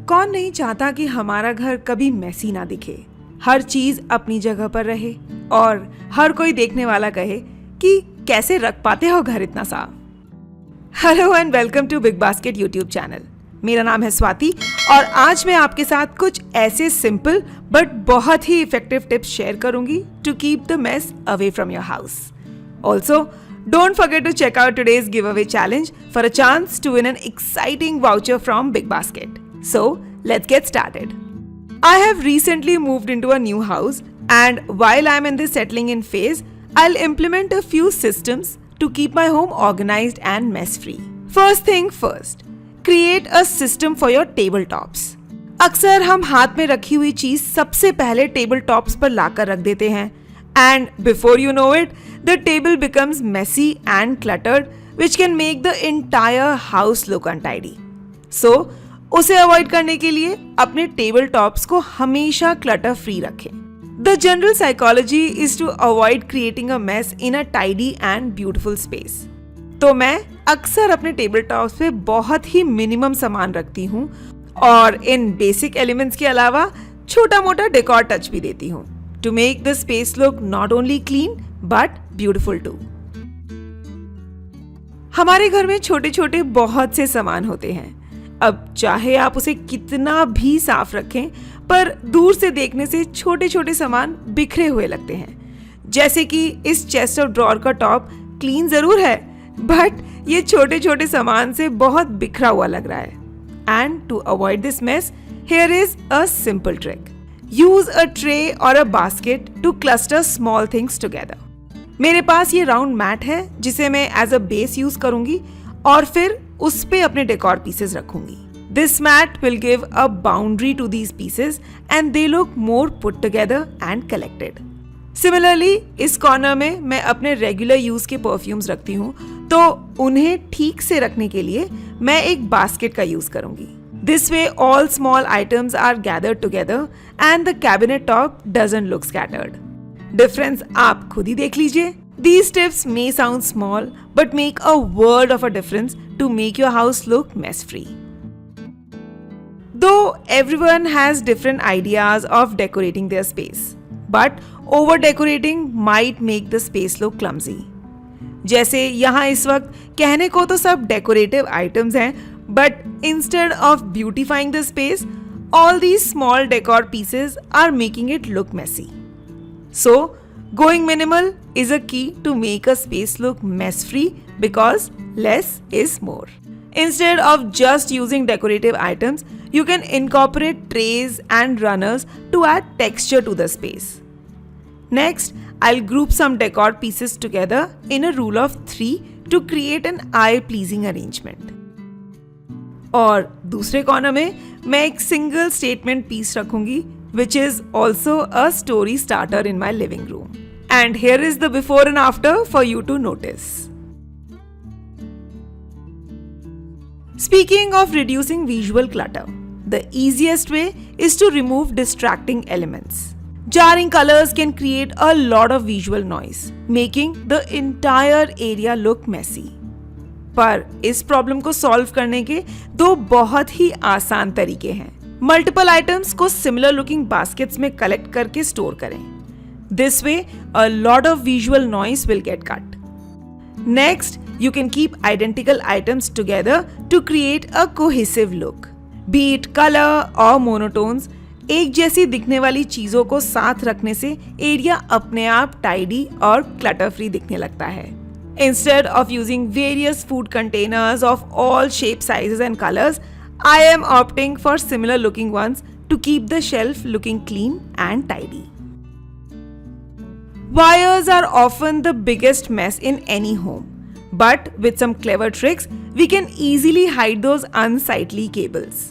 कौन नहीं चाहता कि हमारा घर कभी मैसी ना दिखे, हर चीज अपनी जगह पर रहे और हर कोई देखने वाला कहे कि कैसे रख पाते हो घर इतना साफ। Hello and welcome to Big Basket YouTube channel. मेरा नाम है स्वाति और आज मैं आपके साथ कुछ ऐसे सिंपल बट बहुत ही इफेक्टिव टिप्स शेयर करूंगी to keep the mess away from your house. Also don't forget to check out today's giveaway challenge for a chance to win an exciting voucher from Big Basket. So, let's get started. I have recently moved into a new house, and while I'm in this settling in phase, I'll implement a few systems to keep my home organized and mess free. First thing first, create a system for your tabletops. अक्सर हम हाथ में रखी हुई चीज सबसे पहले table tops पर लाकर रख देते हैं, and before you know it, the table becomes messy and cluttered, which can make the entire house look untidy. So, उसे अवॉइड करने के लिए अपने टेबल टॉप्स को हमेशा क्लटर फ्री रखें। The general psychology is to avoid creating a mess in a tidy and beautiful space. तो मैं अक्सर अपने टेबल टॉप्स पे बहुत ही मिनिमम सामान रखती हूँ और इन बेसिक एलिमेंट्स के अलावा छोटा मोटा डेकोर टच भी देती हूँ to make the space look not only clean but beautiful too. हमारे घर में छोटे छोटे बहुत से सामान होते हैं। अब चाहे आप उसे कितना भी साफ रखें, पर दूर से देखने से छोटे छोटे सामान बिखरे हुए लगते हैं। जैसे कि इस चेस्ट ऑफ ड्रॉअर का टॉप क्लीन जरूर है, बट ये छोटे छोटे सामान से बहुत बिखरा हुआ लग रहा है। And to avoid this mess, here is a simple trick. Use a tray or a basket to cluster small things together. मेरे पास ये राउंड मैट है जिसे मैं एज अ बेस यूज करूंगी और फिर उस पे अपने डेकोर पीसेस रखूंगी. This mat will give a boundary to these pieces and they look more put together and collected. Similarly, इस कॉर्नर में मैं अपने रेगुलर यूज के परफ्यूम्स रखती हूँ, तो उन्हें ठीक से रखने के लिए मैं एक बास्केट का यूज करूंगी. This way, all small items are gathered together and the cabinet top doesn't look scattered. Difference आप खुद ही देख लीजिए. These tips may sound small but make a world of a difference to make your house look mess free. Though everyone has different ideas of decorating their space, but over decorating might make the space look clumsy. जैसे यहाँ इस वक्त कहने को तो सब decorative items हैं, but instead of beautifying the space, all these small decor pieces are making it look messy. So, going minimal is a key to make a space look mess free because less is more. Instead of just using decorative items, you can incorporate trays and runners to add texture to the space. Next, I'll group some decor pieces together in a rule of 3 to create an eye-pleasing arrangement. और दूसरे corner में मैं एक single statement piece रखूंगी which is also a story starter in my living room. And here is the before and after for you to notice. Speaking of reducing visual clutter, the easiest way is to remove distracting elements. Jarring colors can create a lot of visual noise, making the entire area look messy. पर इस problem को solve करने के दो बहुत ही आसान तरीके हैं. मल्टीपल आइटम्स को सिमिलर लुकिंग बास्केट्स में कलेक्ट करके स्टोर करें. This way a lot of visual noise will get cut. Next, you can keep identical items together to create a cohesive look. Be it colour or monotones, एक जैसी दिखने वाली चीजों को साथ रखने से एरिया अपने आप टाइडी और क्लटर फ्री दिखने लगता है. Instead of using various food containers of all shapes, sizes and colors, I am opting for similar looking ones to keep the shelf looking clean and tidy. Wires are often the biggest mess in any home, but with some clever tricks, we can easily hide those unsightly cables.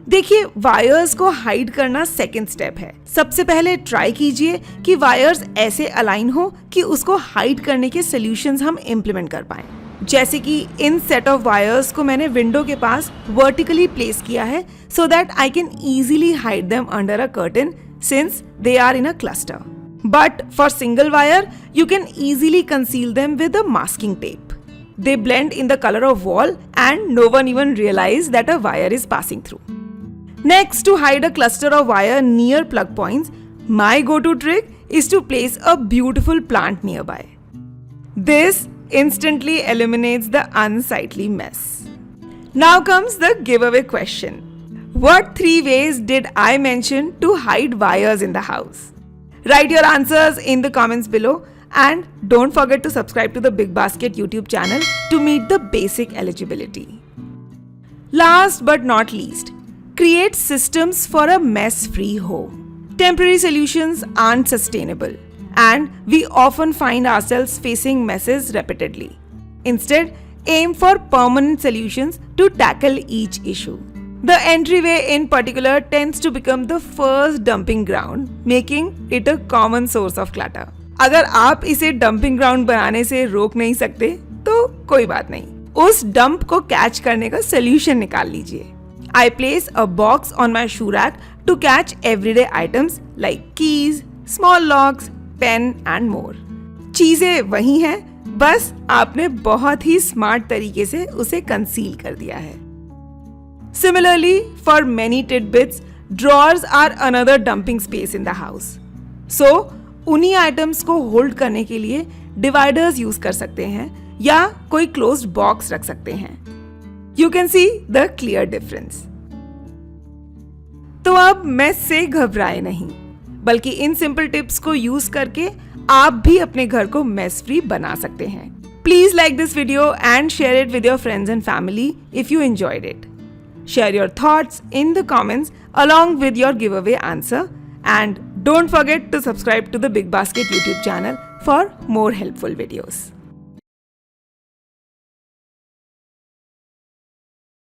देखिए, wires को hide करना second step है. सबसे पहले try कीजिए कि wires ऐसे align हो कि उसको हाइड करने के सॉल्यूशंस हम इम्प्लीमेंट कर पाएं. जैसे कि इन सेट ऑफ वायर्स को मैंने विंडो के पास वर्टिकली प्लेस किया है so that I can easily hide them under a curtain since they are in a cluster. But for single wire you can easily conceal them with a masking tape. They blend in the color of wall and no one even realizes that a wire is passing through. Next, to hide a cluster of wire near plug points, my go-to trick is to place a beautiful plant nearby. This instantly eliminates the unsightly mess. Now comes the giveaway question. What 3 ways did I mention to hide wires in the house? Write your answers in the comments below and don't forget to subscribe to the Big Basket YouTube channel to meet the basic eligibility. Last but not least, create systems for a mess-free home. Temporary solutions aren't sustainable, and we often find ourselves facing messes repeatedly. Instead, aim for permanent solutions to tackle each issue. The entryway in particular tends to become the first dumping ground, making it a common source of clutter. अगर आप इसे dumping ground बनाने से रोक नहीं सकते तो कोई बात नहीं, उस डंप को कैच करने का सोल्यूशन निकाल लीजिए. I place a box on my shoe rack to catch everyday items like keys, small locks, pen and more. चीजें वही हैं, बस आपने बहुत ही स्मार्ट तरीके से उसे कंसील कर दिया है. Similarly, for many tidbits, drawers are another dumping space in the house. So, उन्हीं आइटम्स को होल्ड करने के लिए डिवाइडर्स यूज कर सकते हैं या कोई क्लोज्ड बॉक्स रख सकते हैं. You can see the clear difference. तो अब मेस से घबराए नहीं, बल्कि इन सिंपल टिप्स को यूज करके आप भी अपने घर को मेस फ्री बना सकते हैं. Please like this video and share it with your friends and family if you enjoyed it. Share your thoughts in the comments along with your giveaway answer, and don't forget to subscribe to the Big Basket YouTube channel for more helpful videos.